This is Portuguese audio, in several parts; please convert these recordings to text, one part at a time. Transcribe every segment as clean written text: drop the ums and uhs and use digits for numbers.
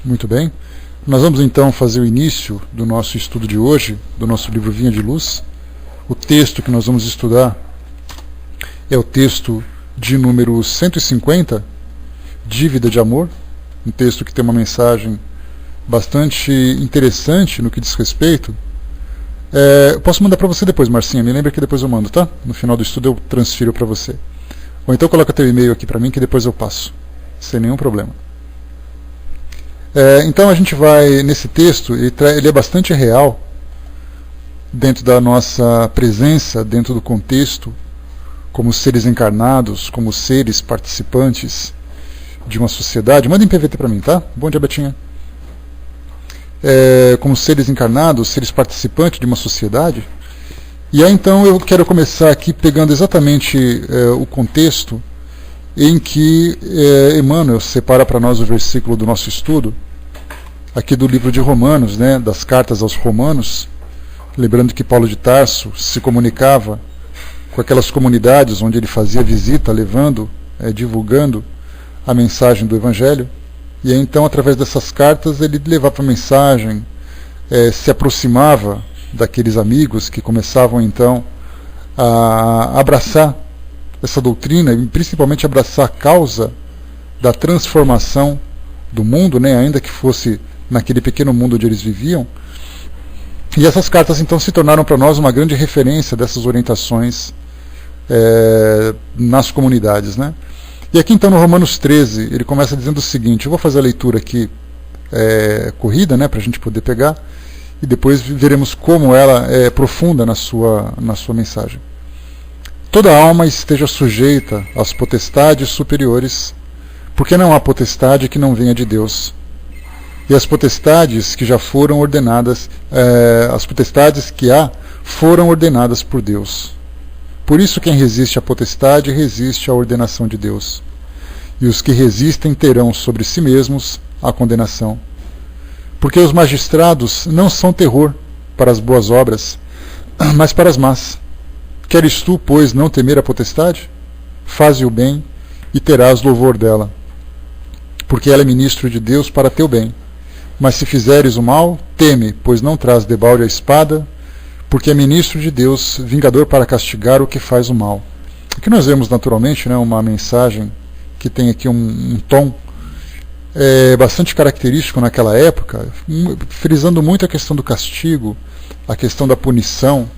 Muito bem. Nós vamos então fazer o início do nosso estudo de hoje, do nosso livro Vinha de Luz. O texto que nós vamos estudar é o texto de número 150, Dívida de Amor, um texto que tem uma mensagem bastante interessante no que diz respeito. Eu posso mandar para você depois, Marcinha, me lembra que depois eu mando, tá? No final do estudo eu transfiro para você. Ou então coloca teu e-mail aqui para mim que depois eu passo, sem nenhum problema. Então a gente vai, nesse texto, ele é bastante real, dentro da nossa presença, dentro do contexto, como seres encarnados, como seres participantes de uma sociedade. Manda em PVT para mim, tá? Bom dia, Betinha. Como seres encarnados, seres participantes de uma sociedade. E aí então eu quero começar aqui pegando exatamente o contexto em que Emmanuel separa para nós o versículo do nosso estudo, aqui do livro de Romanos, né, das cartas aos Romanos, lembrando que Paulo de Tarso se comunicava com aquelas comunidades onde ele fazia visita, levando, divulgando a mensagem do Evangelho, e aí, então através dessas cartas ele levava a mensagem, se aproximava daqueles amigos que começavam então a abraçar essa doutrina e principalmente abraçar a causa da transformação do mundo, né, ainda que fosse naquele pequeno mundo onde eles viviam. E essas cartas então se tornaram para nós uma grande referência dessas orientações nas comunidades, né? E aqui então no Romanos 13 ele começa dizendo o seguinte, eu vou fazer a leitura aqui corrida, né, para a gente poder pegar, e depois veremos como ela é profunda na sua mensagem. Toda alma esteja sujeita às potestades superiores, porque não há potestade que não venha de Deus. E as potestades que já foram ordenadas, as potestades que há, foram ordenadas por Deus. Por isso quem resiste à potestade, resiste à ordenação de Deus. E os que resistem terão sobre si mesmos a condenação. Porque os magistrados não são terror para as boas obras, mas para as más. Queres tu, pois, não temer a potestade? Faze o bem e terás louvor dela, porque ela é ministro de Deus para teu bem. Mas se fizeres o mal, teme, pois não traz debalde a espada, porque é ministro de Deus, vingador para castigar o que faz o mal. Aqui nós vemos naturalmente, né, uma mensagem que tem aqui um tom bastante característico naquela época, frisando muito a questão do castigo, a questão da punição,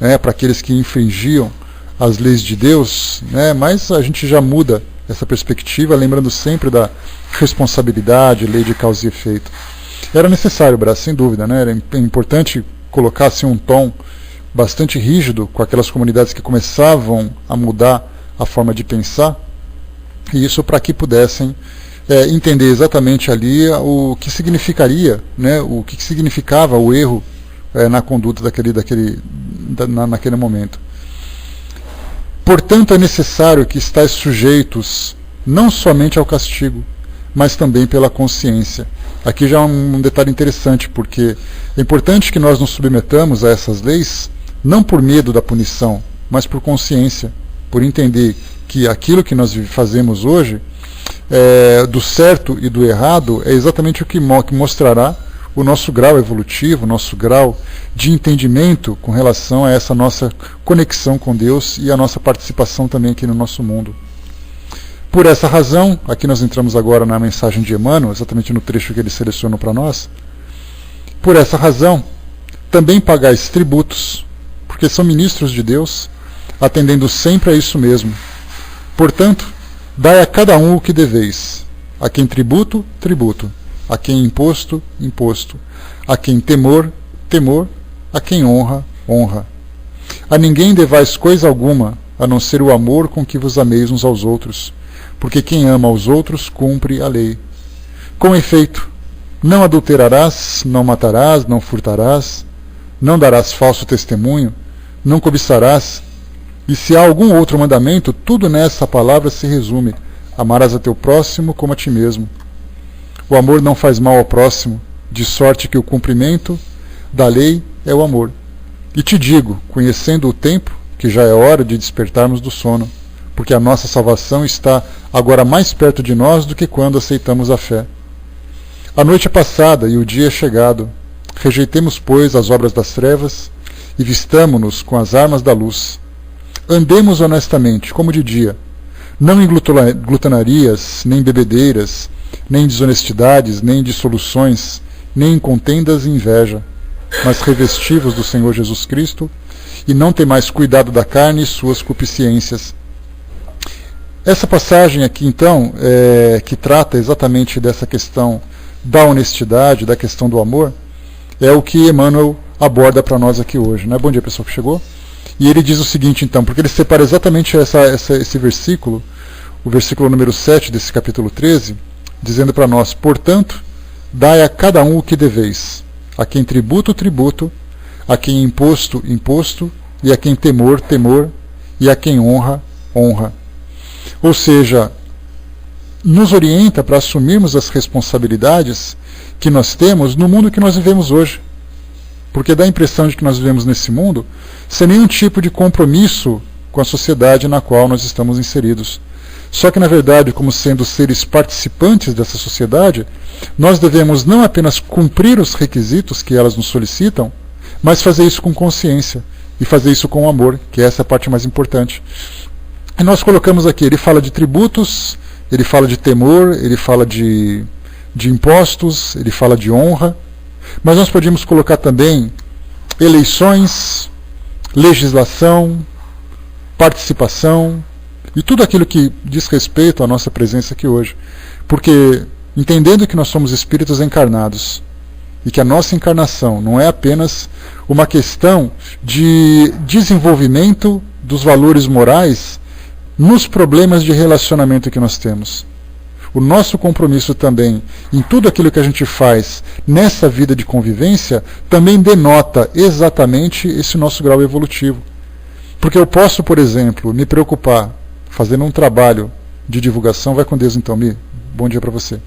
né, para aqueles que infringiam as leis de Deus, né, mas a gente já muda essa perspectiva, lembrando sempre da responsabilidade, lei de causa e efeito. Era necessário, Brás, sem dúvida, né, era importante colocar assim, um tom bastante rígido com aquelas comunidades que começavam a mudar a forma de pensar, e isso para que pudessem entender exatamente ali o que significaria, né, o que significava o erro na conduta naquele momento. Portanto, é necessário que estáis sujeitos não somente ao castigo, mas também pela consciência. Aqui já é um detalhe interessante, porque é importante que nós nos submetamos a essas leis, não por medo da punição, mas por consciência, por entender que aquilo que nós fazemos hoje, do certo e do errado, é exatamente o que mostrará o nosso grau evolutivo, o nosso grau de entendimento com relação a essa nossa conexão com Deus e a nossa participação também aqui no nosso mundo. Por essa razão, aqui nós entramos agora na mensagem de Emmanuel, exatamente no trecho que ele selecionou para nós. Por essa razão, também pagais tributos, porque são ministros de Deus, atendendo sempre a isso mesmo. Portanto, dai a cada um o que deveis. A quem tributo, tributo. A quem imposto, imposto. A quem temor, temor. A quem honra, honra. A ninguém devais coisa alguma, a não ser o amor com que vos ameis uns aos outros, porque quem ama aos outros cumpre a lei. Com efeito, não adulterarás, não matarás, não furtarás, não darás falso testemunho, não cobiçarás, e se há algum outro mandamento, tudo nessa palavra se resume: amarás a teu próximo como a ti mesmo. O amor não faz mal ao próximo, de sorte que o cumprimento da lei é o amor. E te digo, conhecendo o tempo, que já é hora de despertarmos do sono, porque a nossa salvação está agora mais perto de nós do que quando aceitamos a fé. A noite é passada e o dia é chegado. Rejeitemos, pois, as obras das trevas e vistamo-nos com as armas da luz. Andemos honestamente, como de dia, não em glutonarias, nem bebedeiras, nem em desonestidades, nem em dissoluções, nem em contendas e inveja, mas revestivos do Senhor Jesus Cristo, e não temais cuidado da carne e suas concupiscências. Essa passagem aqui, então, que trata exatamente dessa questão da honestidade, da questão do amor, é o que Emmanuel aborda para nós aqui hoje. Né? Bom dia, pessoal que chegou. E ele diz o seguinte, então, porque ele separa exatamente esse versículo, o versículo número 7 desse capítulo 13, dizendo para nós: portanto, dai a cada um o que deveis, a quem tributo, tributo, a quem imposto, imposto, e a quem temor, temor, e a quem honra, honra. Ou seja, nos orienta para assumirmos as responsabilidades que nós temos no mundo que nós vivemos hoje. Porque dá a impressão de que nós vivemos nesse mundo sem nenhum tipo de compromisso com a sociedade na qual nós estamos inseridos. Só que, na verdade, como sendo seres participantes dessa sociedade, nós devemos não apenas cumprir os requisitos que elas nos solicitam, mas fazer isso com consciência e fazer isso com amor, que essa é a parte mais importante. E nós colocamos aqui, ele fala de tributos, ele fala de temor, ele fala de impostos, ele fala de honra, mas nós podíamos colocar também eleições, legislação, participação e tudo aquilo que diz respeito à nossa presença aqui hoje. Porque, entendendo que nós somos espíritos encarnados e que a nossa encarnação não é apenas uma questão de desenvolvimento dos valores morais nos problemas de relacionamento que nós temos. O nosso compromisso também em tudo aquilo que a gente faz nessa vida de convivência também denota exatamente esse nosso grau evolutivo. Porque eu posso, por exemplo, me preocupar fazendo um trabalho de divulgação. Vai com Deus então, Mi. Bom dia para você.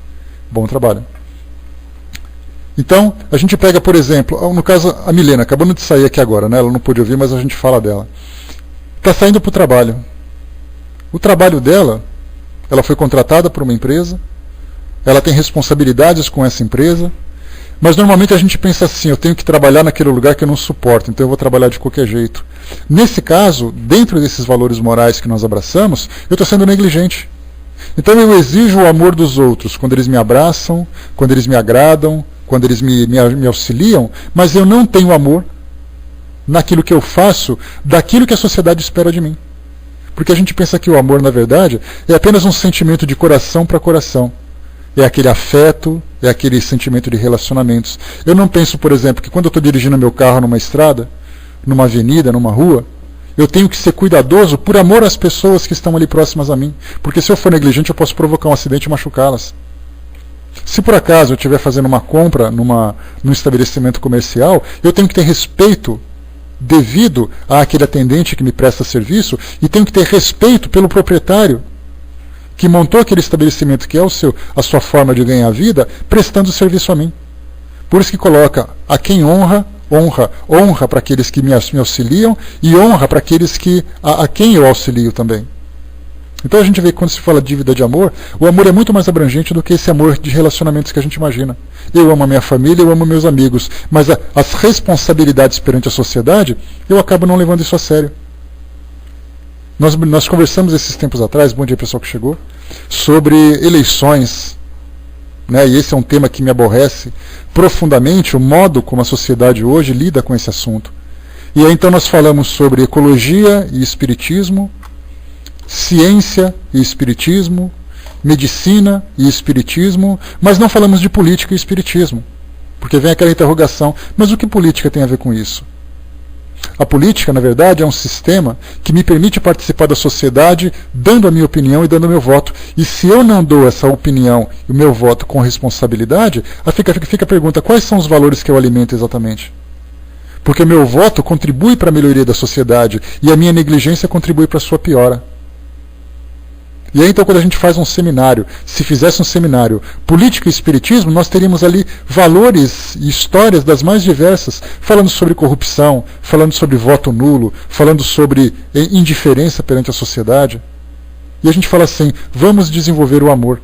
Bom trabalho. Então, a gente pega, por exemplo, no caso, a Milena, acabando de sair aqui agora, né? Ela não pôde ouvir, mas a gente fala dela. Está saindo para o trabalho. O trabalho dela, ela foi contratada por uma empresa, ela tem responsabilidades com essa empresa, mas normalmente a gente pensa assim: eu tenho que trabalhar naquele lugar que eu não suporto, então eu vou trabalhar de qualquer jeito. Nesse caso, dentro desses valores morais que nós abraçamos, eu estou sendo negligente. Então eu exijo o amor dos outros quando eles me abraçam, quando eles me agradam, quando eles me auxiliam, mas eu não tenho amor naquilo que eu faço, daquilo que a sociedade espera de mim. Porque a gente pensa que o amor, na verdade, é apenas um sentimento de coração para coração. É aquele afeto, é aquele sentimento de relacionamentos. Eu não penso, por exemplo, que quando eu estou dirigindo meu carro numa estrada, numa avenida, numa rua, eu tenho que ser cuidadoso por amor às pessoas que estão ali próximas a mim. Porque se eu for negligente, eu posso provocar um acidente e machucá-las. Se por acaso eu estiver fazendo uma compra num estabelecimento comercial, eu tenho que ter respeito devido àquele atendente que me presta serviço, e tenho que ter respeito pelo proprietário que montou aquele estabelecimento, que é a sua forma de ganhar vida, prestando serviço a mim. Por isso que coloca: a quem honra, honra. Honra para aqueles que me auxiliam e honra para aqueles a quem eu auxilio também. Então a gente vê que quando se fala de dívida de amor, o amor é muito mais abrangente do que esse amor de relacionamentos que a gente imagina. Eu amo a minha família, eu amo meus amigos, mas as responsabilidades perante a sociedade, eu acabo não levando isso a sério. Nós conversamos esses tempos atrás, bom dia pessoal que chegou, sobre eleições, né? E esse é um tema que me aborrece profundamente, o modo como a sociedade hoje lida com esse assunto. E aí então nós falamos sobre ecologia e espiritismo, ciência e espiritismo, medicina e espiritismo, mas não falamos de política e espiritismo. Porque vem aquela interrogação: mas o que política tem a ver com isso? A política, na verdade, é um sistema que me permite participar da sociedade dando a minha opinião e dando o meu voto. E se eu não dou essa opinião e o meu voto com responsabilidade, fica a pergunta: quais são os valores que eu alimento exatamente? Porque o meu voto contribui para a melhoria da sociedade e a minha negligência contribui para a sua piora. E aí então, quando a gente faz um seminário, se fizesse um seminário política e espiritismo, nós teríamos ali valores e histórias das mais diversas, falando sobre corrupção, falando sobre voto nulo, falando sobre indiferença perante a sociedade. E a gente fala assim: vamos desenvolver o amor.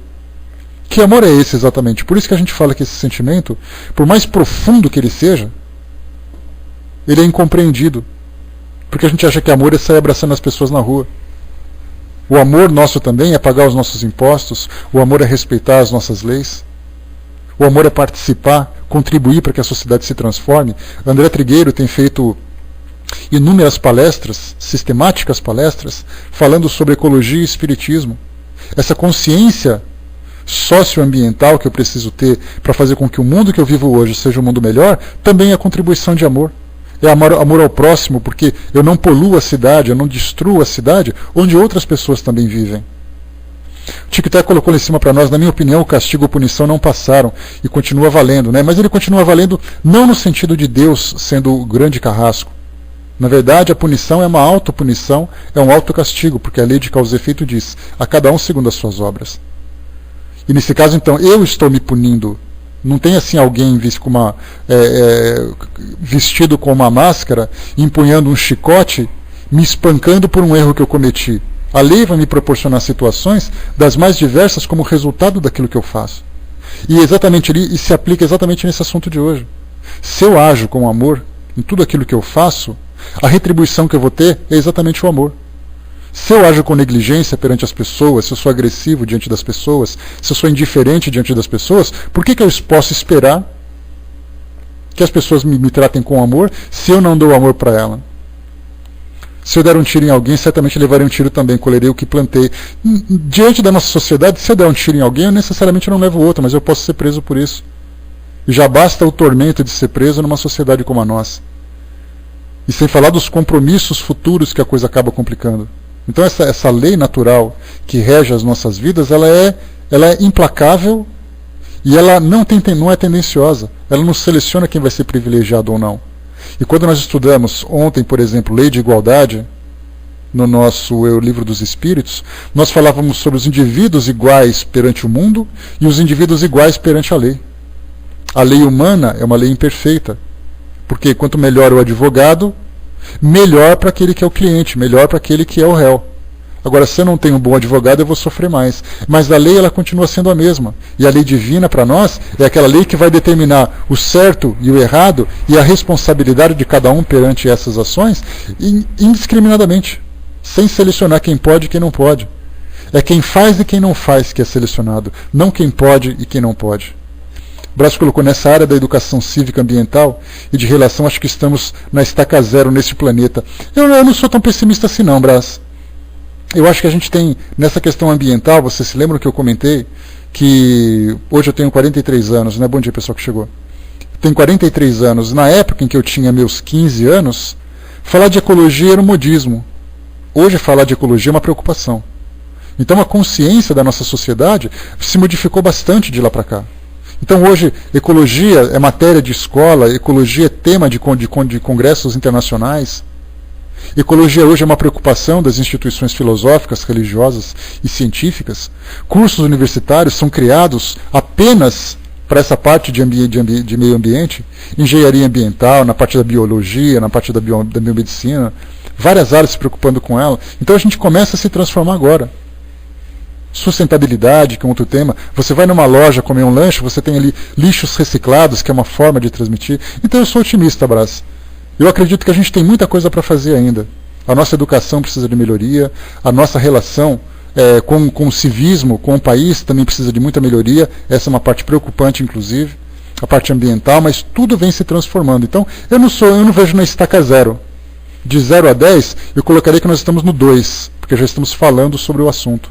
Que amor é esse exatamente? Por isso que a gente fala que esse sentimento, por mais profundo que ele seja, ele é incompreendido. Porque a gente acha que amor é sair abraçando as pessoas na rua. O amor nosso também é pagar os nossos impostos, o amor é respeitar as nossas leis, o amor é participar, contribuir para que a sociedade se transforme. André Trigueiro tem feito inúmeras palestras, sistemáticas palestras, falando sobre ecologia e espiritismo. Essa consciência socioambiental que eu preciso ter para fazer com que o mundo que eu vivo hoje seja um mundo melhor, também é contribuição de amor. É amor ao próximo, porque eu não poluo a cidade, eu não destruo a cidade onde outras pessoas também vivem. O Tic-Tac colocou lá em cima para nós, na minha opinião, o castigo ou punição não passaram e continua valendo, né? Mas ele continua valendo não no sentido de Deus sendo o grande carrasco. Na verdade, a punição é uma autopunição, é um autocastigo, porque a lei de causa e efeito diz, a cada um segundo as suas obras. E nesse caso, então, eu estou me punindo. Não tem assim alguém vestido com uma máscara, empunhando um chicote, me espancando por um erro que eu cometi. A lei vai me proporcionar situações das mais diversas como resultado daquilo que eu faço. E se aplica exatamente nesse assunto de hoje. Se eu ajo com amor em tudo aquilo que eu faço, a retribuição que eu vou ter é exatamente o amor. Se eu ajo com negligência perante as pessoas, se eu sou agressivo diante das pessoas, se eu sou indiferente diante das pessoas, por que eu posso esperar que as pessoas me tratem com amor se eu não dou amor para ela? Se eu der um tiro em alguém, certamente levarei um tiro também, colherei o que plantei. Diante da nossa sociedade, se eu der um tiro em alguém, eu necessariamente não levo outro, mas eu posso ser preso por isso. E já basta o tormento de ser preso numa sociedade como a nossa. E sem falar dos compromissos futuros que a coisa acaba complicando. Então essa lei natural que rege as nossas vidas, ela é implacável e ela não é tendenciosa. Ela não seleciona quem vai ser privilegiado ou não. E quando nós estudamos ontem, por exemplo, Lei de Igualdade, no nosso Livro dos Espíritos, nós falávamos sobre os indivíduos iguais perante o mundo e os indivíduos iguais perante a lei. A lei humana é uma lei imperfeita, porque quanto melhor o advogado, melhor para aquele que é o cliente, melhor para aquele que é o réu. Agora, se eu não tenho um bom advogado, eu vou sofrer mais. Mas a lei, ela continua sendo a mesma. E a lei divina, para nós, é aquela lei que vai determinar o certo e o errado e a responsabilidade de cada um perante essas ações indiscriminadamente, sem selecionar quem pode e quem não pode. É quem faz e quem não faz que é selecionado, não quem pode e quem não pode. Brás colocou nessa área da educação cívica ambiental e de relação, acho que estamos na estaca zero nesse planeta. Eu não sou tão pessimista assim não, Brás. Eu acho que a gente tem, nessa questão ambiental, você se lembra que eu comentei, que hoje eu tenho 43 anos, né? Bom dia, pessoal que chegou. Tenho 43 anos. Na época em que eu tinha meus 15 anos, falar de ecologia era um modismo. Hoje falar de ecologia é uma preocupação. Então a consciência da nossa sociedade se modificou bastante de lá para cá. Então hoje, ecologia é matéria de escola, ecologia é tema de congressos internacionais. Ecologia hoje é uma preocupação das instituições filosóficas, religiosas e científicas. Cursos universitários são criados apenas para essa parte de meio ambiente, engenharia ambiental, na parte da biologia, na parte da biomedicina, várias áreas se preocupando com ela. Então a gente começa a se transformar agora. Sustentabilidade, que é um outro tema. Você vai numa loja comer um lanche, você tem ali lixos reciclados, que é uma forma de transmitir. Então eu sou otimista, Brás. Eu acredito que a gente tem muita coisa para fazer ainda. A nossa educação precisa de melhoria, a nossa relação com o civismo, com o país, também precisa de muita melhoria. Essa é uma parte preocupante, inclusive, a parte ambiental, mas tudo vem se transformando. Então, eu não vejo na estaca zero. De 0 a 10, eu colocaria que nós estamos no 2, porque já estamos falando sobre o assunto.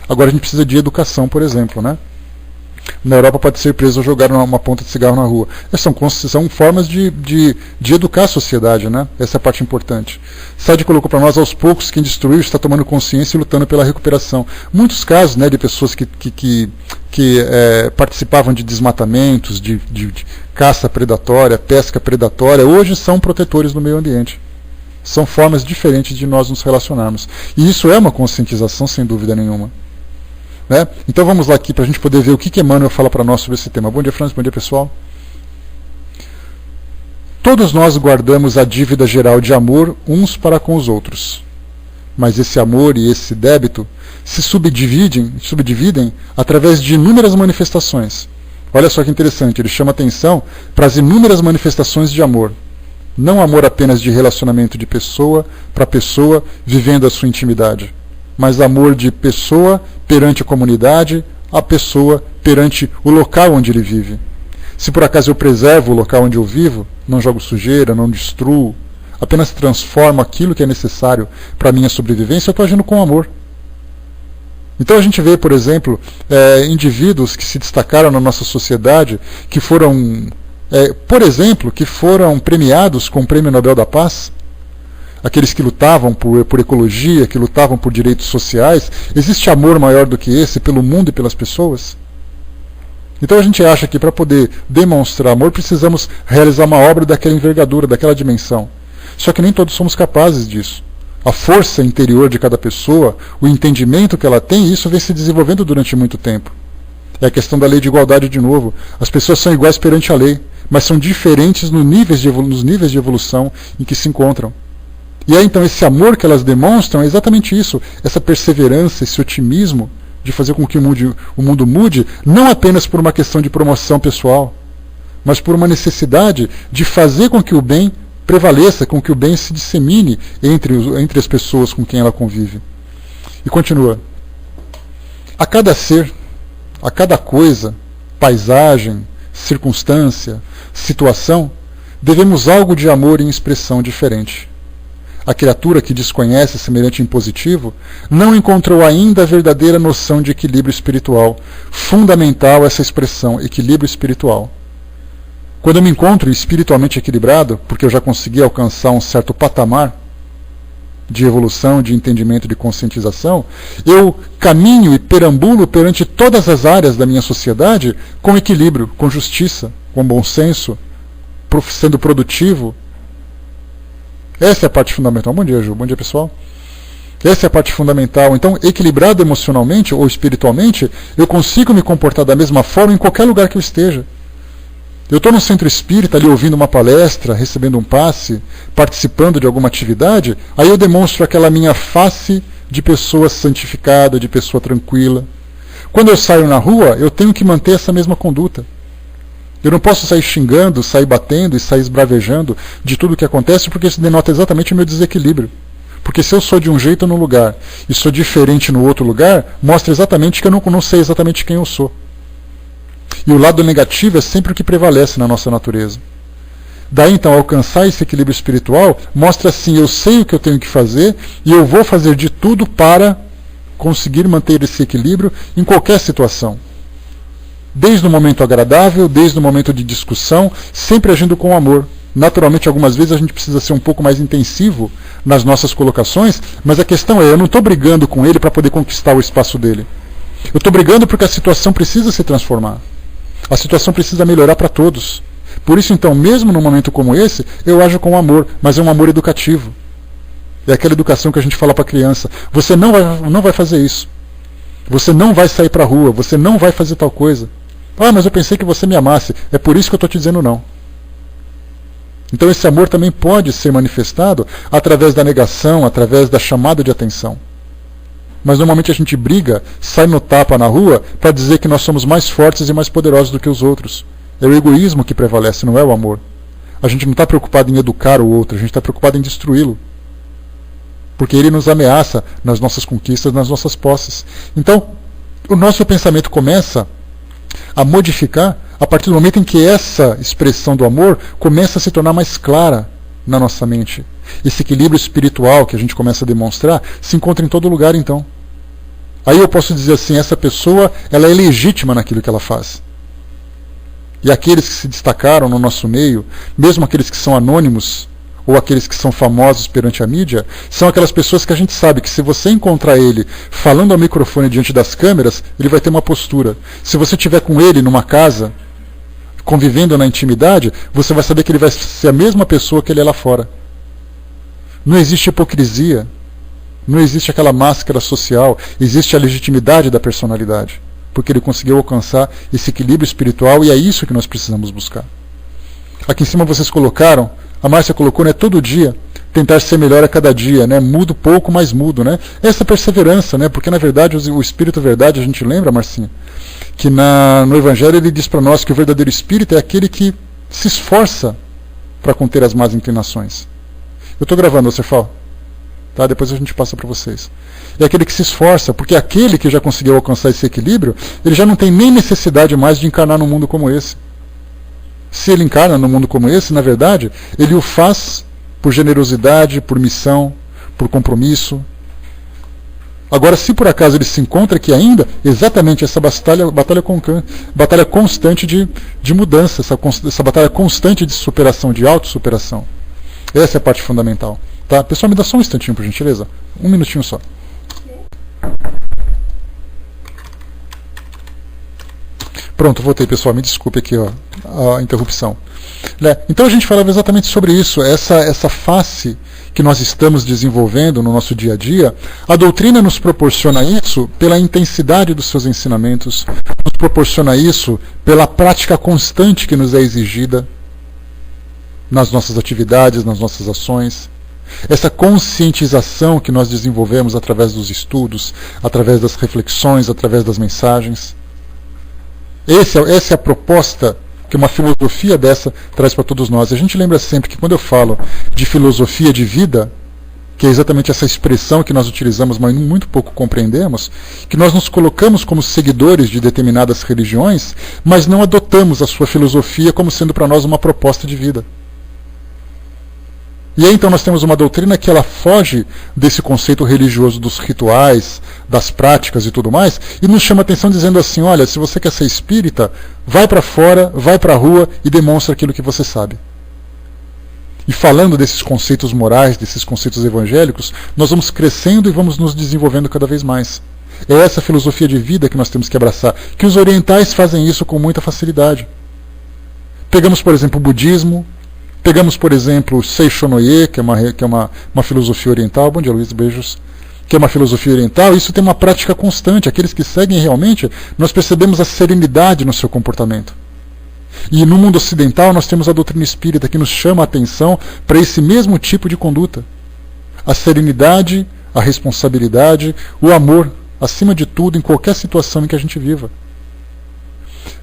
Agora a gente precisa de educação, por exemplo, né? Na Europa pode ser preso ou jogar uma ponta de cigarro na rua. São formas de educar a sociedade, né? Essa é a parte importante. Sade colocou para nós, aos poucos, quem destruiu está tomando consciência e lutando pela recuperação. Muitos casos, né, de pessoas que participavam de desmatamentos, de caça predatória, pesca predatória, hoje são protetores do meio ambiente. São formas diferentes de nós nos relacionarmos. E isso é uma conscientização, sem dúvida nenhuma. Né? Então vamos lá aqui para a gente poder ver o que Emmanuel fala para nós sobre esse tema. Bom dia, Francis, bom dia, pessoal. Todos nós guardamos a dívida geral de amor uns para com os outros. mas esse amor e esse débito se subdividem através de inúmeras manifestações. Olha só que interessante, ele chama atenção para as inúmeras manifestações de amor. Não amor apenas de relacionamento de pessoa para pessoa vivendo a sua intimidade, mas amor de pessoa perante a comunidade, a pessoa perante o local onde ele vive. Se por acaso eu preservo o local onde eu vivo, não jogo sujeira, não destruo, apenas transformo aquilo que é necessário para a minha sobrevivência, eu estou agindo com amor. Então a gente vê, por exemplo, indivíduos que se destacaram na nossa sociedade, que foram, por exemplo, que foram premiados com o Prêmio Nobel da Paz, aqueles que lutavam por ecologia, que lutavam por direitos sociais. Existe amor maior do que esse pelo mundo e pelas pessoas? Então a gente acha que para poder demonstrar amor precisamos realizar uma obra daquela envergadura, daquela dimensão. Só que nem todos somos capazes disso. A força interior de cada pessoa, o entendimento que ela tem, isso vem se desenvolvendo durante muito tempo. É a questão da lei de igualdade de novo. As pessoas são iguais perante a lei, mas são diferentes nos níveis de evolução em que se encontram. E aí então esse amor que elas demonstram é exatamente isso, essa perseverança, esse otimismo de fazer com que o mundo mude, não apenas por uma questão de promoção pessoal, mas por uma necessidade de fazer com que o bem prevaleça, com que o bem se dissemine entre as pessoas com quem ela convive. E continua. A cada ser, a cada coisa, paisagem, circunstância, situação, devemos algo de amor em expressão diferente. A criatura que desconhece semelhante impositivo não encontrou ainda a verdadeira noção de equilíbrio espiritual, fundamental essa expressão, equilíbrio espiritual. Quando eu me encontro espiritualmente equilibrado, porque eu já consegui alcançar um certo patamar de evolução, de entendimento, de conscientização, eu caminho e perambulo perante todas as áreas da minha sociedade com equilíbrio, com justiça, com bom senso, sendo produtivo. Essa é a parte fundamental. Bom dia, Ju. Bom dia, pessoal. Essa é a parte fundamental. Então, equilibrado emocionalmente ou espiritualmente, eu consigo me comportar da mesma forma em qualquer lugar que eu esteja. Eu estou no centro espírita ali ouvindo uma palestra, recebendo um passe, participando de alguma atividade, aí eu demonstro aquela minha face de pessoa santificada, de pessoa tranquila. Quando eu saio na rua, eu tenho que manter essa mesma conduta. Eu não posso sair xingando, sair batendo e sair esbravejando de tudo o que acontece, porque isso denota exatamente o meu desequilíbrio. Porque se eu sou de um jeito num lugar e sou diferente no outro lugar, mostra exatamente que eu não sei exatamente quem eu sou. E o lado negativo é sempre o que prevalece na nossa natureza. Daí então, alcançar esse equilíbrio espiritual mostra assim, eu sei o que eu tenho que fazer e eu vou fazer de tudo para conseguir manter esse equilíbrio em qualquer situação. Desde o momento agradável, desde o momento de discussão, sempre agindo com amor. Naturalmente, algumas vezes a gente precisa ser um pouco mais intensivo nas nossas colocações, mas a questão é, eu não estou brigando com ele para poder conquistar o espaço dele. Eu estou brigando porque a situação precisa se transformar. A situação precisa melhorar para todos. Por isso, então, mesmo num momento como esse, eu ajo com amor, mas é um amor educativo. É aquela educação que a gente fala para a criança. Você não vai fazer isso. Você não vai sair para a rua. Você não vai fazer tal coisa. Ah, mas eu pensei que você me amasse. É por isso que eu estou te dizendo não. Então esse amor também pode ser manifestado através da negação, através da chamada de atenção. Mas normalmente a gente briga, sai no tapa na rua para dizer que nós somos mais fortes e mais poderosos do que os outros. É o egoísmo que prevalece, não é o amor. A gente não está preocupado em educar o outro, a gente está preocupado em destruí-lo. Porque ele nos ameaça nas nossas conquistas, nas nossas posses. Então, o nosso pensamento começa a modificar a partir do momento em que essa expressão do amor começa a se tornar mais clara na nossa mente. Esse equilíbrio espiritual que a gente começa a demonstrar se encontra em todo lugar, então. Aí eu posso dizer assim, essa pessoa ela é legítima naquilo que ela faz. E aqueles que se destacaram no nosso meio, mesmo aqueles que são anônimos, ou aqueles que são famosos perante a mídia, são aquelas pessoas que a gente sabe que se você encontrar ele falando ao microfone diante das câmeras, ele vai ter uma postura. Se você estiver com ele numa casa, convivendo na intimidade, você vai saber que ele vai ser a mesma pessoa que ele é lá fora. Não existe hipocrisia, não existe aquela máscara social, existe a legitimidade da personalidade, porque ele conseguiu alcançar esse equilíbrio espiritual e é isso que nós precisamos buscar. Aqui em cima vocês colocaram, a Márcia colocou, né, todo dia tentar ser melhor a cada dia, né? Mudo pouco, mas mudo, né? Essa perseverança, né? Porque na verdade o Espírito Verdade, a gente lembra, Marcinha, que no Evangelho ele diz para nós que o verdadeiro Espírito é aquele que se esforça para conter as más inclinações. Eu estou gravando, você fala? Tá? Depois a gente passa para vocês. É aquele que se esforça, porque aquele que já conseguiu alcançar esse equilíbrio, ele já não tem nem necessidade mais de encarnar num mundo como esse. Se ele encarna num mundo como esse, na verdade, ele o faz por generosidade, por missão, por compromisso. Agora, se por acaso ele se encontra aqui ainda, exatamente essa batalha constante de mudança, essa batalha constante de superação, de autossuperação. Essa é a parte fundamental. Tá? Pessoal, me dá só um instantinho, por gentileza. Um minutinho só. Pronto, voltei, pessoal. Me desculpe aqui a interrupção. Então a gente falava exatamente sobre isso, essa face que nós estamos desenvolvendo no nosso dia a dia. A doutrina nos proporciona isso pela intensidade dos seus ensinamentos, nos proporciona isso pela prática constante que nos é exigida nas nossas atividades, nas nossas ações. Essa conscientização que nós desenvolvemos através dos estudos, através das reflexões, através das mensagens. Essa é a proposta que uma filosofia dessa traz para todos nós. A gente lembra sempre que quando eu falo de filosofia de vida, que é exatamente essa expressão que nós utilizamos, mas muito pouco compreendemos, que nós nos colocamos como seguidores de determinadas religiões, mas não adotamos a sua filosofia como sendo para nós uma proposta de vida. E aí então nós temos uma doutrina que ela foge desse conceito religioso dos rituais, das práticas e tudo mais, e nos chama a atenção dizendo assim, olha, se você quer ser espírita, vai para fora, vai para a rua e demonstra aquilo que você sabe. E falando desses conceitos morais, desses conceitos evangélicos, nós vamos crescendo e vamos nos desenvolvendo cada vez mais. É essa filosofia de vida que nós temos que abraçar, que os orientais fazem isso com muita facilidade. Pegamos, por exemplo, o budismo, pegamos, por exemplo, Seishonoye, que é uma filosofia oriental. Bom dia, Luiz, beijos. Que é uma filosofia oriental. Isso tem uma prática constante. Aqueles que seguem realmente, nós percebemos a serenidade no seu comportamento. E no mundo ocidental, nós temos a doutrina espírita que nos chama a atenção para esse mesmo tipo de conduta. A serenidade, a responsabilidade, o amor, acima de tudo, em qualquer situação em que a gente viva.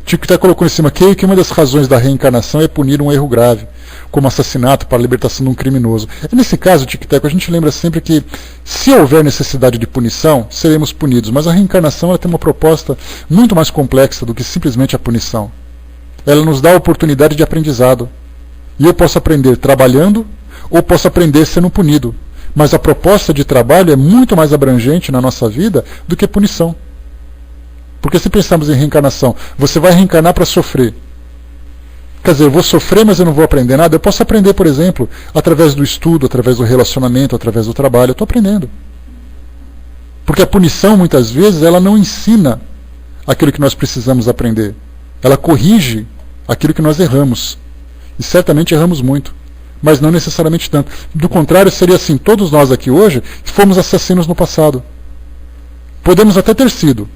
Chico até colocou em cima aqui que uma das razões da reencarnação é punir um erro grave, como assassinato para a libertação de um criminoso. Nesse caso, Tic-Tac, a gente lembra sempre que se houver necessidade de punição, seremos punidos, mas a reencarnação ela tem uma proposta muito mais complexa do que simplesmente a punição. Ela nos dá a oportunidade de aprendizado. E eu posso aprender trabalhando ou posso aprender sendo punido. Mas a proposta de trabalho é muito mais abrangente na nossa vida do que punição. Porque se pensarmos em reencarnação, você vai reencarnar para sofrer. Quer dizer, eu vou sofrer, mas eu não vou aprender nada. Eu posso aprender, por exemplo, através do estudo, através do relacionamento, através do trabalho. Eu estou aprendendo. Porque a punição, muitas vezes, ela não ensina aquilo que nós precisamos aprender. Ela corrige aquilo que nós erramos. E certamente erramos muito. Mas não necessariamente tanto. Do contrário, seria assim, todos nós aqui hoje fomos assassinos no passado. Podemos até ter sido.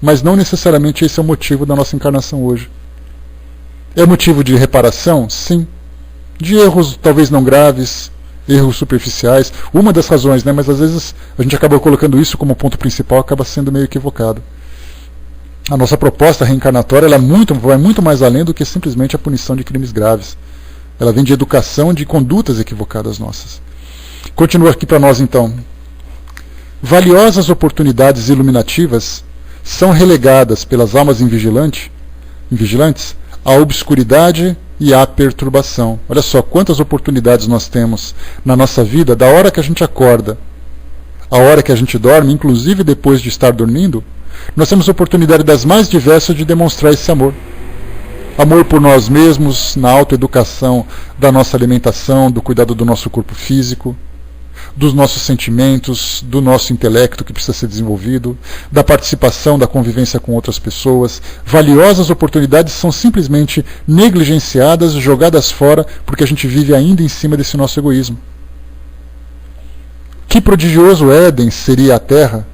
Mas não necessariamente esse é o motivo da nossa encarnação hoje. É motivo de reparação? Sim. De erros talvez não graves, erros superficiais. Uma das razões, né? Mas às vezes a gente acaba colocando isso como ponto principal, acaba sendo meio equivocado. A nossa proposta reencarnatória ela vai muito mais além do que simplesmente a punição de crimes graves. Ela vem de educação de condutas equivocadas nossas. Continua aqui para nós então. Valiosas oportunidades iluminativas são relegadas pelas almas invigilantes à obscuridade e à perturbação. Olha só quantas oportunidades nós temos na nossa vida, da hora que a gente acorda, à hora que a gente dorme, inclusive depois de estar dormindo, nós temos oportunidade das mais diversas de demonstrar esse amor. Amor por nós mesmos, na autoeducação da nossa alimentação, do cuidado do nosso corpo físico, dos nossos sentimentos, do nosso intelecto que precisa ser desenvolvido, da participação, da convivência com outras pessoas. Valiosas oportunidades são simplesmente negligenciadas, jogadas fora, porque a gente vive ainda em cima desse nosso egoísmo. Que prodigioso Éden seria a Terra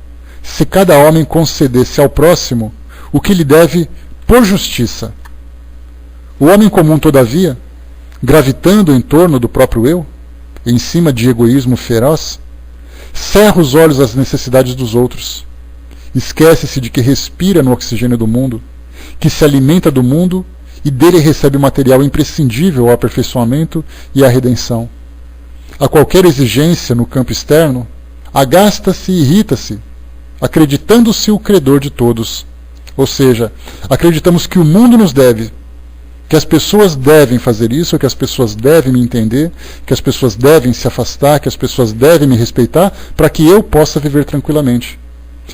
se cada homem concedesse ao próximo o que lhe deve por justiça. O homem comum, todavia, gravitando em torno do próprio eu, em cima de egoísmo feroz, cerra os olhos às necessidades dos outros, esquece-se de que respira no oxigênio do mundo, que se alimenta do mundo e dele recebe o material imprescindível ao aperfeiçoamento e à redenção. A qualquer exigência no campo externo, agasta-se e irrita-se, acreditando-se o credor de todos. Ou seja, acreditamos que o mundo nos deve, que as pessoas devem fazer isso, que as pessoas devem me entender, que as pessoas devem se afastar, que as pessoas devem me respeitar, para que eu possa viver tranquilamente.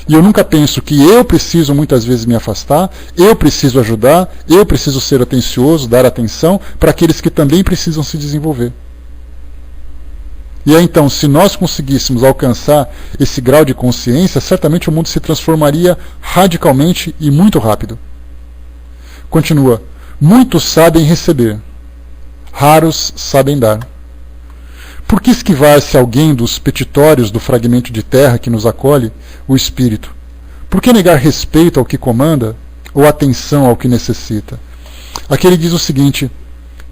E eu nunca penso que eu preciso muitas vezes me afastar, eu preciso ajudar, eu preciso ser atencioso, dar atenção para aqueles que também precisam se desenvolver. E aí, então, se nós conseguíssemos alcançar esse grau de consciência, certamente o mundo se transformaria radicalmente e muito rápido. Continua. Muitos sabem receber, raros sabem dar. Por que esquivar-se alguém dos petitórios do fragmento de terra que nos acolhe, o espírito? Por que negar respeito ao que comanda ou atenção ao que necessita? Aqui ele diz o seguinte: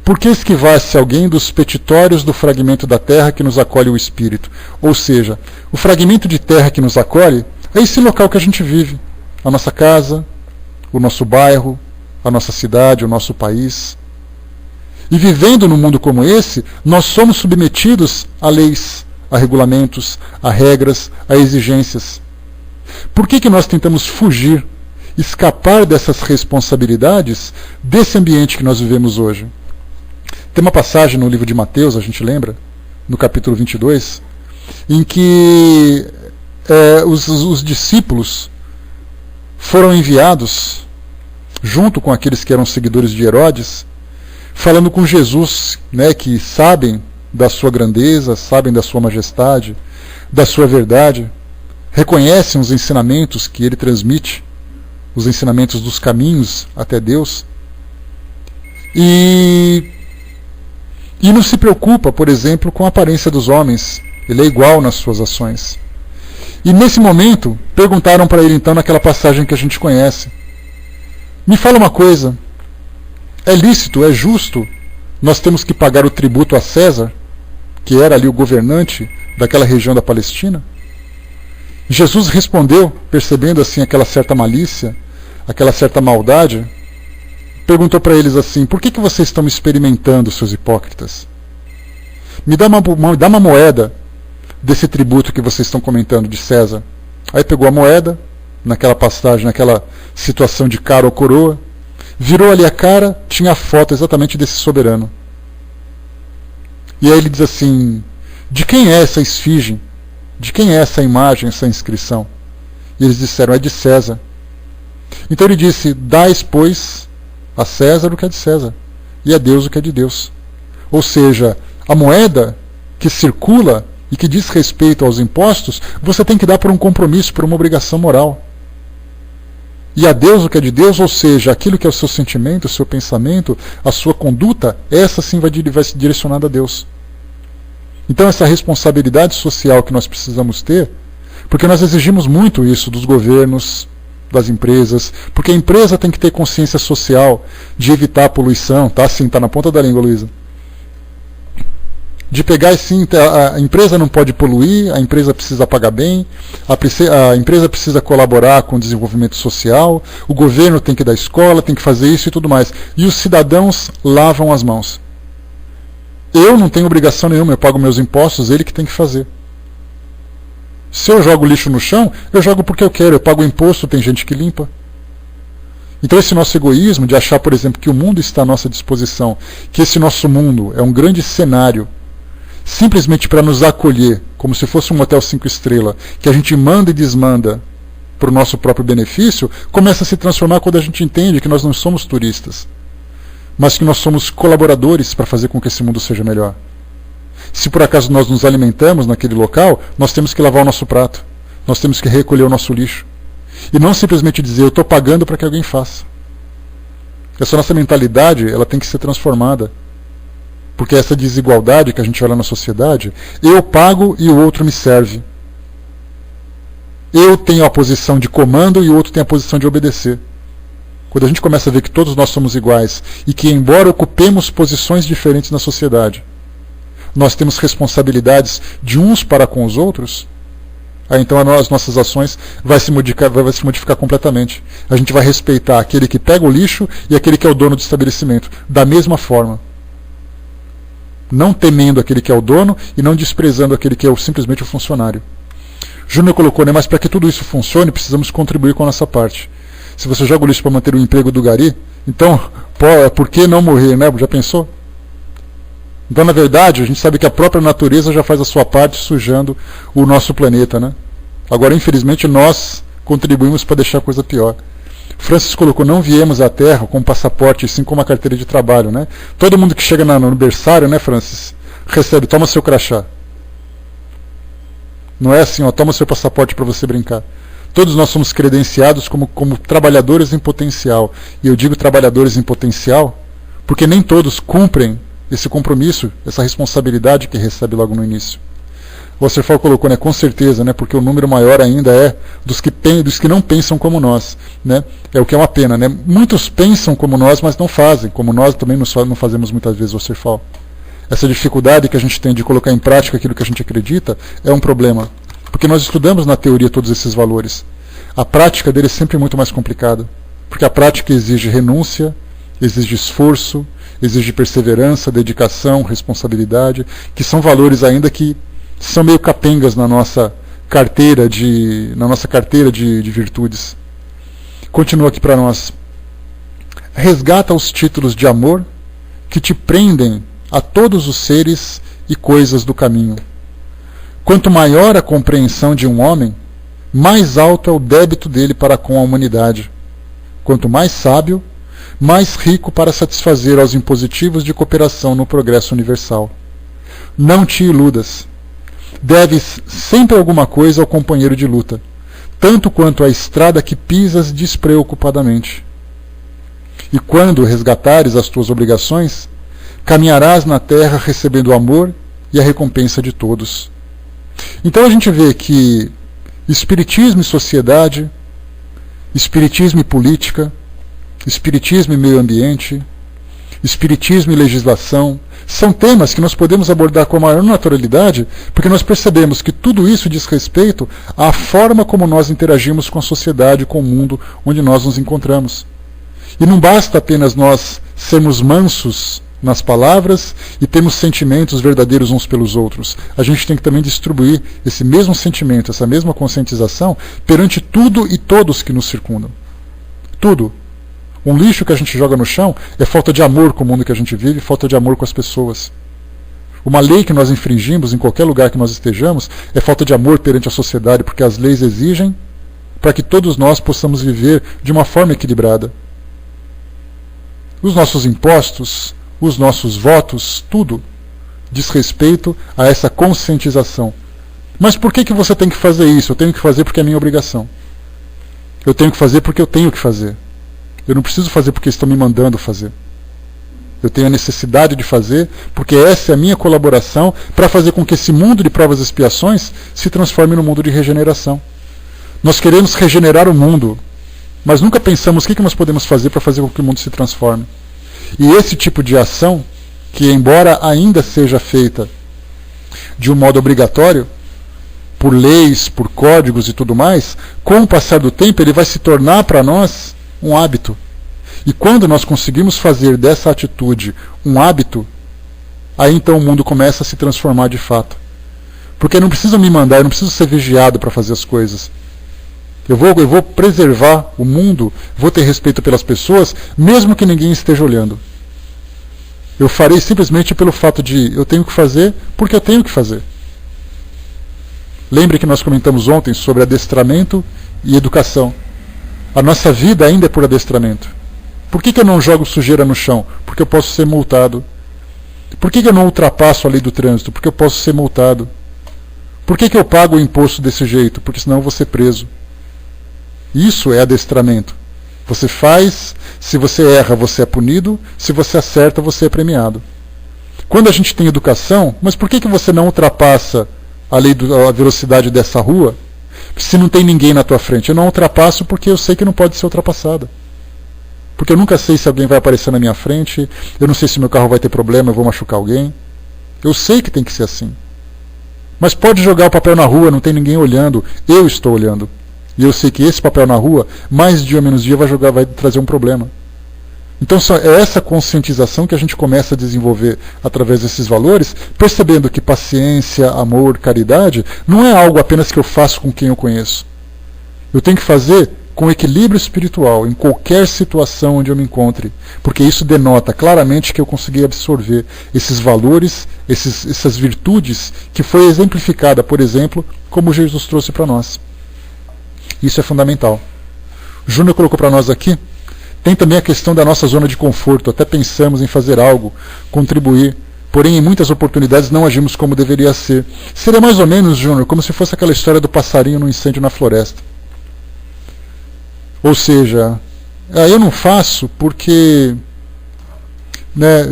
por que esquivar-se alguém dos petitórios do fragmento da terra que nos acolhe o espírito? Ou seja, o fragmento de terra que nos acolhe é esse local que a gente vive, a nossa casa, o nosso bairro, a nossa cidade, o nosso país. E vivendo num mundo como esse, nós somos submetidos a leis, a regulamentos, a regras, a exigências. Por que nós tentamos fugir, escapar dessas responsabilidades desse ambiente que nós vivemos hoje? Tem uma passagem no livro de Mateus, a gente lembra, no capítulo 22, em que os discípulos foram enviados junto com aqueles que eram seguidores de Herodes, falando com Jesus, né, que sabem da sua grandeza, sabem da sua majestade, da sua verdade, reconhecem os ensinamentos que ele transmite, os ensinamentos dos caminhos até Deus, e não se preocupa, por exemplo, com a aparência dos homens, ele é igual nas suas ações. E nesse momento, perguntaram para ele então naquela passagem que a gente conhece: me fala uma coisa, é lícito, é justo, nós temos que pagar o tributo a César, que era ali o governante daquela região da Palestina? Jesus respondeu, percebendo assim aquela certa malícia, aquela certa maldade, perguntou para eles assim: por que vocês estão experimentando, seus hipócritas? Me dá uma moeda desse tributo que vocês estão comentando de César. Aí pegou a moeda, naquela passagem, naquela situação de cara ou coroa, virou ali a cara, tinha a foto exatamente desse soberano. E aí ele diz assim: de quem é essa esfinge? De quem é essa imagem, essa inscrição? E eles disseram: é de César. Então ele disse: dais, pois, a César o que é de César, e a Deus o que é de Deus. Ou seja, a moeda que circula e que diz respeito aos impostos, você tem que dar por um compromisso, por uma obrigação moral. E a Deus o que é de Deus, ou seja, aquilo que é o seu sentimento, o seu pensamento, a sua conduta, essa sim vai ser direcionada a Deus. Então essa responsabilidade social que nós precisamos ter, porque nós exigimos muito isso dos governos, das empresas, porque a empresa tem que ter consciência social de evitar a poluição, tá? Sim, tá na ponta da língua, Luísa. De pegar assim, a empresa não pode poluir, a empresa precisa pagar bem, a empresa precisa colaborar com o desenvolvimento social, o governo tem que dar escola, tem que fazer isso e tudo mais. E os cidadãos lavam as mãos. Eu não tenho obrigação nenhuma, eu pago meus impostos, ele que tem que fazer. Se eu jogo lixo no chão, eu jogo porque eu quero, eu pago imposto, tem gente que limpa. Então esse nosso egoísmo de achar, por exemplo, que o mundo está à nossa disposição, que esse nosso mundo é um grande cenário, simplesmente para nos acolher, como se fosse um hotel 5 estrelas, que a gente manda e desmanda para o nosso próprio benefício, começa a se transformar quando a gente entende que nós não somos turistas, mas que nós somos colaboradores para fazer com que esse mundo seja melhor. Se por acaso nós nos alimentamos naquele local, nós temos que lavar o nosso prato, nós temos que recolher o nosso lixo. E não simplesmente dizer: eu estou pagando para que alguém faça. Essa nossa mentalidade, ela tem que ser transformada. Porque essa desigualdade que a gente olha na sociedade, eu pago e o outro me serve. Eu tenho a posição de comando e o outro tem a posição de obedecer. Quando a gente começa a ver que todos nós somos iguais e que, embora ocupemos posições diferentes na sociedade, nós temos responsabilidades de uns para com os outros, aí então as nossas ações vai se modificar completamente. A gente vai respeitar aquele que pega o lixo e aquele que é o dono do estabelecimento, da mesma forma. Não temendo aquele que é o dono e não desprezando aquele que é simplesmente o funcionário. Júnior colocou, né, mas para que tudo isso funcione, precisamos contribuir com a nossa parte. Se você joga o lixo para manter o emprego do gari, então, por que não morrer, né? Já pensou? Então, na verdade, a gente sabe que a própria natureza já faz a sua parte sujando o nosso planeta, né? Agora, infelizmente, nós contribuímos para deixar a coisa pior. Francis colocou, não viemos à Terra com um passaporte, sim com uma carteira de trabalho, né? Todo mundo que chega no berçário, né, Francis, recebe, toma seu crachá. Não é assim, ó, toma seu passaporte para você brincar. Todos nós somos credenciados como trabalhadores em potencial. E eu digo trabalhadores em potencial porque nem todos cumprem esse compromisso, essa responsabilidade que recebe logo no início. O Wasserfall colocou, né, com certeza, né, porque o número maior ainda é dos que não pensam como nós. Né? É o que é uma pena. Né? Muitos pensam como nós, mas não fazem, como nós também não fazemos muitas vezes, o Wasserfall. Essa dificuldade que a gente tem de colocar em prática aquilo que a gente acredita é um problema. Porque nós estudamos na teoria todos esses valores. A prática dele é sempre muito mais complicada. Porque a prática exige renúncia, exige esforço, exige perseverança, dedicação, responsabilidade, que são valores ainda que são meio capengas na nossa carteira de virtudes. Continua aqui para nós. Resgata os títulos de amor que te prendem a todos os seres e coisas do caminho. Quanto maior a compreensão de um homem, mais alto é o débito dele para com a humanidade. Quanto mais sábio, mais rico para satisfazer aos impositivos de cooperação no progresso universal. Não te iludas. Deves sempre alguma coisa ao companheiro de luta, tanto quanto a estrada que pisas despreocupadamente. E quando resgatares as tuas obrigações, caminharás na terra recebendo o amor e a recompensa de todos. Então a gente vê que espiritismo e sociedade, espiritismo e política, espiritismo e meio ambiente, espiritismo e legislação, são temas que nós podemos abordar com a maior naturalidade, porque nós percebemos que tudo isso diz respeito à forma como nós interagimos com a sociedade, com o mundo onde nós nos encontramos. E não basta apenas nós sermos mansos nas palavras e termos sentimentos verdadeiros uns pelos outros. A gente tem que também distribuir esse mesmo sentimento, essa mesma conscientização perante tudo e todos que nos circundam. Tudo. Um lixo que a gente joga no chão é falta de amor com o mundo que a gente vive, falta de amor com as pessoas. Uma lei que nós infringimos em qualquer lugar que nós estejamos é falta de amor perante a sociedade, porque as leis exigem para que todos nós possamos viver de uma forma equilibrada. Os nossos impostos, os nossos votos, tudo diz respeito a essa conscientização. Mas por que você tem que fazer isso? Eu tenho que fazer porque é minha obrigação. Eu tenho que fazer porque eu tenho que fazer. Eu não preciso fazer porque estão me mandando fazer. Eu tenho a necessidade de fazer porque essa é a minha colaboração para fazer com que esse mundo de provas e expiações se transforme no mundo de regeneração. Nós queremos regenerar o mundo, mas nunca pensamos o que nós podemos fazer para fazer com que o mundo se transforme. E esse tipo de ação, que embora ainda seja feita de um modo obrigatório, por leis, por códigos e tudo mais, com o passar do tempo ele vai se tornar para nós um hábito. E quando nós conseguimos fazer dessa atitude um hábito, aí então o mundo começa a se transformar de fato. Porque não precisam me mandar, eu não preciso ser vigiado para fazer as coisas. Eu vou preservar o mundo, vou ter respeito pelas pessoas, mesmo que ninguém esteja olhando. Eu farei simplesmente pelo fato de eu tenho que fazer porque eu tenho que fazer. Lembre que nós comentamos ontem sobre adestramento e educação. A nossa vida ainda é por adestramento. Por que eu não jogo sujeira no chão? Porque eu posso ser multado. Por que eu não ultrapasso a lei do trânsito? Porque eu posso ser multado. Por que eu pago o imposto desse jeito? Porque senão eu vou ser preso. Isso é adestramento. Você faz, se você erra, você é punido, se você acerta, você é premiado. Quando a gente tem educação, mas por que você não ultrapassa a velocidade dessa rua se não tem ninguém na tua frente? Eu não ultrapasso porque eu sei que não pode ser ultrapassada. Porque eu nunca sei se alguém vai aparecer na minha frente, eu não sei se meu carro vai ter problema, eu vou machucar alguém. Eu sei que tem que ser assim. Mas pode jogar o papel na rua, não tem ninguém olhando, eu estou olhando. E eu sei que esse papel na rua, mais dia ou menos dia, vai trazer um problema. Então é essa conscientização que a gente começa a desenvolver através desses valores, percebendo que paciência, amor, caridade não é algo apenas que eu faço com quem eu conheço. Eu tenho que fazer com equilíbrio espiritual em qualquer situação onde eu me encontre, porque isso denota claramente que eu consegui absorver esses valores, essas virtudes que foi exemplificada, por exemplo, como Jesus trouxe para nós. Isso é fundamental. O Júnior colocou para nós aqui. Tem também a questão da nossa zona de conforto. Até pensamos em fazer algo, contribuir, porém em muitas oportunidades não agimos como deveria ser. Seria mais ou menos, Júnior, como se fosse aquela história do passarinho no incêndio na floresta. Ou seja, eu não faço porque... Né,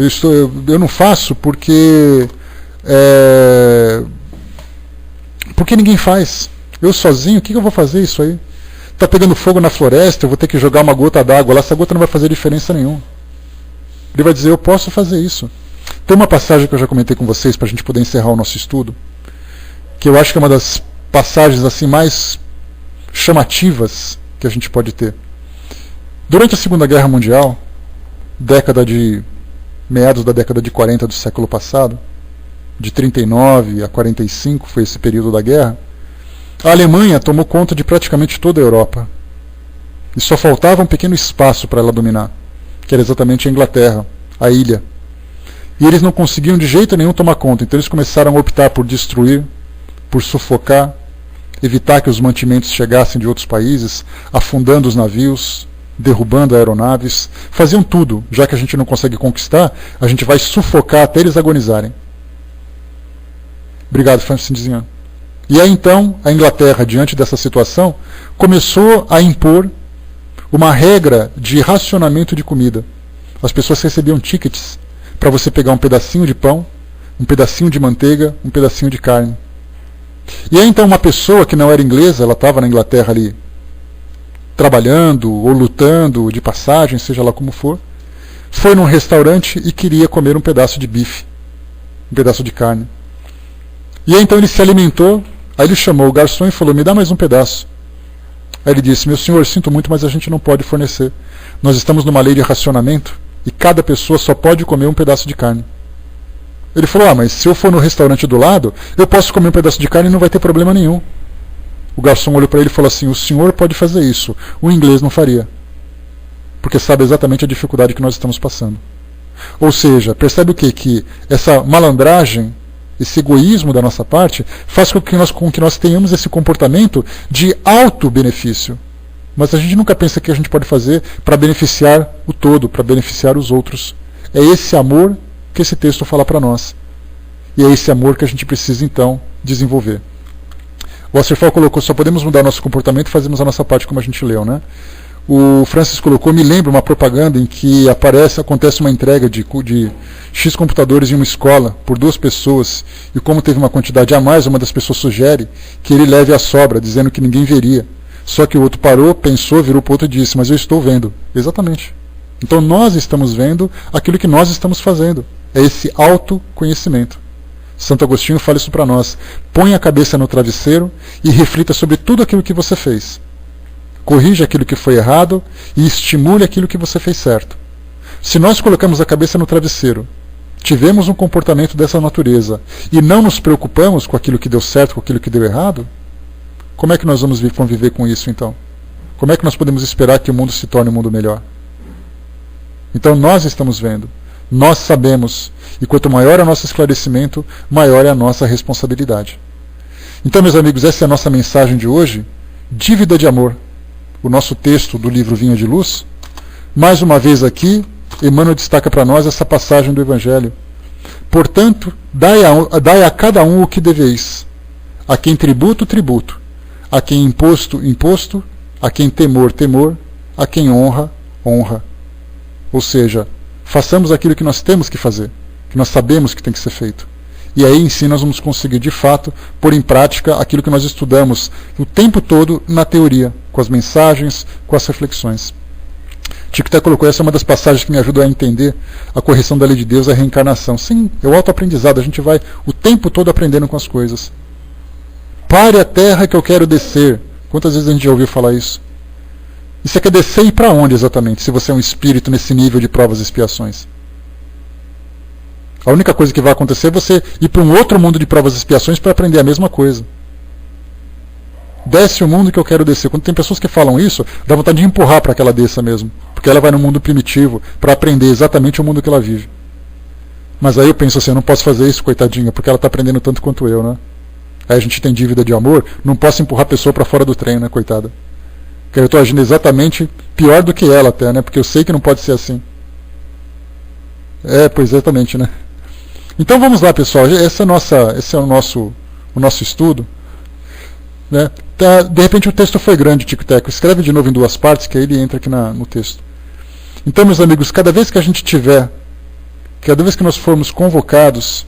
eu não faço porque... porque ninguém faz. Eu sozinho, o que eu vou fazer isso aí? Está pegando fogo na floresta, eu vou ter que jogar uma gota d'água lá, essa gota não vai fazer diferença nenhuma. Ele vai dizer, eu posso fazer isso. Tem uma passagem que eu já comentei com vocês para a gente poder encerrar o nosso estudo, que eu acho que é uma das passagens assim mais chamativas que a gente pode ter. Durante a Segunda Guerra Mundial, meados da década de 40 do século passado, de 39 a 45 foi esse período da guerra, a Alemanha tomou conta de praticamente toda a Europa. E só faltava um pequeno espaço para ela dominar, que era exatamente a Inglaterra, a ilha. E eles não conseguiam de jeito nenhum tomar conta, então eles começaram a optar por destruir, por sufocar, evitar que os mantimentos chegassem de outros países, afundando os navios, derrubando aeronaves. Faziam tudo, já que a gente não consegue conquistar, a gente vai sufocar até eles agonizarem. Obrigado, Francinzinha. E aí então, a Inglaterra, diante dessa situação, começou a impor uma regra de racionamento de comida. As pessoas recebiam tickets para você pegar um pedacinho de pão, um pedacinho de manteiga, um pedacinho de carne. E aí então uma pessoa que não era inglesa, ela estava na Inglaterra ali, trabalhando ou lutando de passagem, seja lá como for, foi num restaurante e queria comer um pedaço de bife, um pedaço de carne. E aí então ele se alimentou. Aí ele chamou o garçom e falou, me dá mais um pedaço. Aí ele disse, meu senhor, sinto muito, mas a gente não pode fornecer. Nós estamos numa lei de racionamento e cada pessoa só pode comer um pedaço de carne. Ele falou, mas se eu for no restaurante do lado, eu posso comer um pedaço de carne e não vai ter problema nenhum. O garçom olhou para ele e falou assim, o senhor pode fazer isso, o inglês não faria. Porque sabe exatamente a dificuldade que nós estamos passando. Ou seja, percebe o quê? Que essa malandragem, esse egoísmo da nossa parte, faz com que nós tenhamos esse comportamento de auto-benefício. Mas a gente nunca pensa que a gente pode fazer para beneficiar o todo, para beneficiar os outros. É esse amor que esse texto fala para nós. E é esse amor que a gente precisa, então, desenvolver. O Wasserfall colocou, só podemos mudar nosso comportamento e fazemos a nossa parte, como a gente leu, né? O Francis colocou, me lembra uma propaganda em que acontece uma entrega de X computadores em uma escola por 2 pessoas, e como teve uma quantidade a mais, uma das pessoas sugere que ele leve a sobra, dizendo que ninguém veria. Só que o outro parou, pensou, virou para o outro e disse, mas eu estou vendo. Exatamente. Então nós estamos vendo aquilo que nós estamos fazendo. É esse autoconhecimento. Santo Agostinho fala isso para nós. Põe a cabeça no travesseiro e reflita sobre tudo aquilo que você fez. Corrija aquilo que foi errado e estimule aquilo que você fez certo. Se nós colocamos a cabeça no travesseiro, tivemos um comportamento dessa natureza e não nos preocupamos com aquilo que deu certo, com aquilo que deu errado, como é que nós vamos conviver com isso então? Como é que nós podemos esperar que o mundo se torne um mundo melhor? Então nós estamos vendo, nós sabemos, e quanto maior é o nosso esclarecimento, maior é a nossa responsabilidade. Então, meus amigos, essa é a nossa mensagem de hoje, dívida de amor. O nosso texto do livro Vinho de Luz. Mais uma vez aqui, Emmanuel destaca para nós essa passagem do Evangelho. Portanto, dai a cada um o que deveis. A quem tributo, tributo. A quem imposto, imposto. A quem temor, temor. A quem honra, honra. Ou seja, façamos aquilo que nós temos que fazer, que nós sabemos que tem que ser feito. E aí sim nós vamos conseguir, de fato, pôr em prática aquilo que nós estudamos o tempo todo na teoria, com as mensagens, com as reflexões. Chico até colocou, essa é uma das passagens que me ajudou a entender a correção da lei de Deus, a reencarnação. Sim, é o autoaprendizado, a gente vai o tempo todo aprendendo com as coisas. Pare a terra que eu quero descer. Quantas vezes a gente já ouviu falar isso? E você quer descer e ir para onde exatamente, se você é um espírito nesse nível de provas e expiações? A única coisa que vai acontecer é você ir para um outro mundo de provas e expiações para aprender a mesma coisa. Desce o mundo que eu quero descer. Quando tem pessoas que falam isso, dá vontade de empurrar para que ela desça mesmo. Porque ela vai no mundo primitivo para aprender exatamente o mundo que ela vive. Mas aí eu penso assim, eu não posso fazer isso, coitadinha, porque ela está aprendendo tanto quanto eu, né? Aí a gente tem dívida de amor, não posso empurrar a pessoa para fora do trem, né, coitada? Porque eu estou agindo exatamente pior do que ela até, né? Porque eu sei que não pode ser assim. Pois exatamente, né? Então vamos lá, pessoal. Esse é o nosso estudo. Né? De repente o texto foi grande, Tico Teco. Escreve de novo em 2 partes, que aí ele entra aqui no texto. Então, meus amigos, cada vez que nós formos convocados,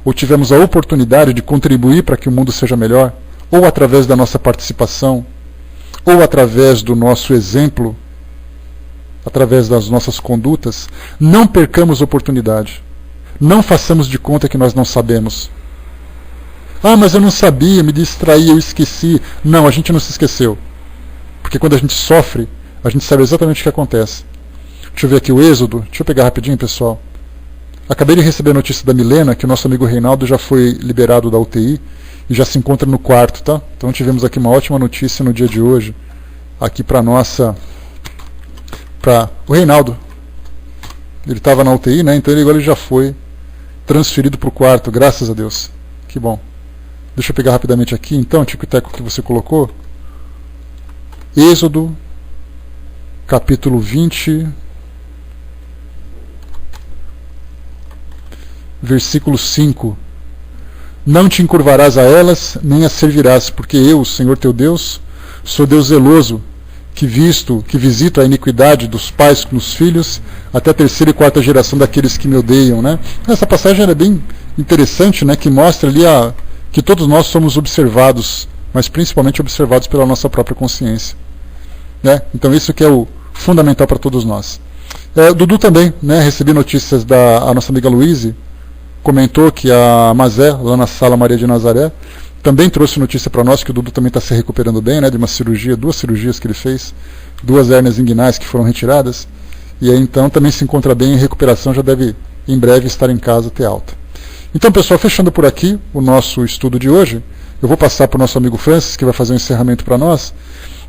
ou tivemos a oportunidade de contribuir para que o mundo seja melhor, ou através da nossa participação, ou através do nosso exemplo, através das nossas condutas, não percamos oportunidade. Não façamos de conta que nós não sabemos. Ah, mas eu não sabia, me distraí, eu esqueci. Não, a gente não se esqueceu. Porque quando a gente sofre, a gente sabe exatamente o que acontece. Deixa eu ver aqui o Êxodo. Deixa eu pegar rapidinho, pessoal. Acabei de receber a notícia da Milena que o nosso amigo Reinaldo já foi liberado da UTI e já se encontra no quarto, tá? Então tivemos aqui uma ótima notícia no dia de hoje. Aqui para o Reinaldo. Ele estava na UTI, né? Então agora ele já foi transferido para o quarto, graças a Deus. Que bom. Deixa eu pegar rapidamente aqui, então, Tico Teco, que você colocou. Êxodo, capítulo 20, versículo 5. Não te encurvarás a elas, nem as servirás, porque eu, Senhor teu Deus, sou Deus zeloso, que visito a iniquidade dos pais nos filhos, até a 3ª e 4ª geração daqueles que me odeiam. Né? Essa passagem era bem interessante, né, que mostra ali que todos nós somos observados, mas principalmente observados pela nossa própria consciência. Né? Então isso que é o fundamental para todos nós. Dudu também, né, recebi notícias a nossa amiga Luíse, comentou que a Mazé, lá na Sala Maria de Nazaré, também trouxe notícia para nós que o Dudu também está se recuperando bem, né, de uma cirurgia, 2 cirurgias que ele fez, 2 hérnias inguinais que foram retiradas, e aí então também se encontra bem em recuperação, já deve em breve estar em casa, ter alta. Então, pessoal, fechando por aqui o nosso estudo de hoje, eu vou passar para o nosso amigo Francis, que vai fazer um encerramento para nós,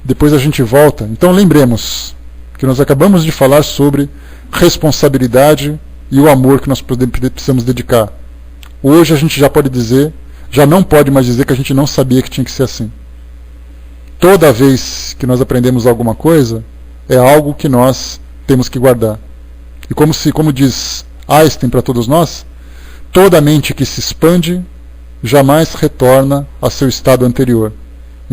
depois a gente volta. Então lembremos que nós acabamos de falar sobre responsabilidade e o amor que nós precisamos dedicar. Hoje a gente já não pode mais dizer que a gente não sabia que tinha que ser assim. Toda vez que nós aprendemos alguma coisa, é algo que nós temos que guardar. E como diz Einstein para todos nós, toda mente que se expande jamais retorna a seu estado anterior.